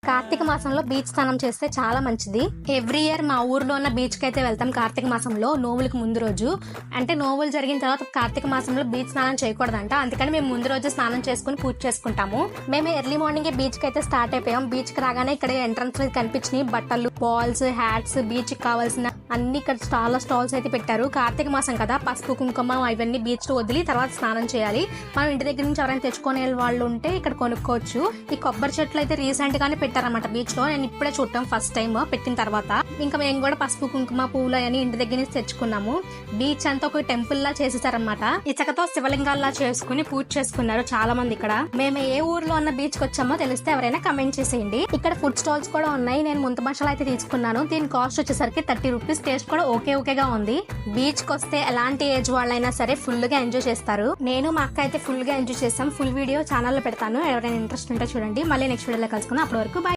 కార్తీక మాసంలో బీచ్ స్నానం చేస్తే చాలా మంచిది. ఎవ్రీ ఇయర్ మా ఊర్లో ఉన్న బీచ్ కి అయితే వెళ్తాం కార్తీక మాసంలో, నోవులకు ముందు రోజు. అంటే నోవులు జరిగిన తర్వాత కార్తీక మాసంలో బీచ్ స్నానం చేయకూడదంట, అందుకని మేము ముందు రోజు స్నానం చేసుకుని పూజ చేసుకుంటాము. మేము ఎర్లీ మార్నింగ్ బీచ్ కి అయితే స్టార్ట్ అయిపోయాం. బీచ్ కి రాగానే ఇక్కడ ఎంట్రన్స్ లో కనిపించినాయి బట్టలు, బాల్స్, హ్యాట్స్, బీచ్ కి కావాల్సిన అన్ని ఇక్కడ స్టాల్స్ అయితే పెట్టారు. కార్తీక మాసం కదా, పసుపు కుంకుమ ఇవన్నీ బీచ్ లో వదిలి తర్వాత స్నానం చేయాలి. మనం ఇంటి దగ్గర నుంచి ఎవరైనా తెచ్చుకునే వాళ్ళు ఉంటే ఇక్కడ కొనుక్కోవచ్చు. ఈ కొబ్బరి చెట్లు అయితే రీసెంట్ గానే పెట్టారన్నమాట బీచ్ లో. నేను ఇప్పుడే చూడటం ఫస్ట్ టైం పెట్టిన తర్వాత. ఇంకా మేము కూడా పసుపు కుంకుమ పువ్వులు అని ఇంటి దగ్గర నుంచి తెచ్చుకున్నాము. బీచ్ అంతా ఒక టెంపుల్ లా చేసేసారన్నమాట. ఇచ్చకతో శివలింగాల్లా చేసుకుని పూజ చేసుకున్నారు చాలా మంది ఇక్కడ. మేము ఏ ఊర్లో ఉన్న బీచ్ కి వచ్చామో తెలిస్తే ఎవరైనా కమెంట్ చేసేయండి. ఇక్కడ ఫుడ్ స్టాల్స్ కూడా ఉన్నాయి. నేను ముంత మసాలా అయితే తీసుకున్నాను. దీని కాస్ట్ వచ్చేసరికి 30 రూపీస్. టేస్ట్ కూడా ఓకేగా ఉంది. బీచ్ కి వస్తే ఎలాంటి ఏజ్ వాళ్ళైనా సరే ఫుల్ గా ఎంజాయ్ చేస్తారు. నేను మా అక్క అయితే ఫుల్ గా ఎంజాయ్ చేస్తాం. ఫుల్ వీడియో ఛానల్ లో పెడతాను, ఎవరైనా ఇంట్రెస్ట్ ఉంటే చూడండి. మళ్ళీ నెక్స్ట్ వీడియోలో కలుసుకుందాం. అప్పటి వరకు బై.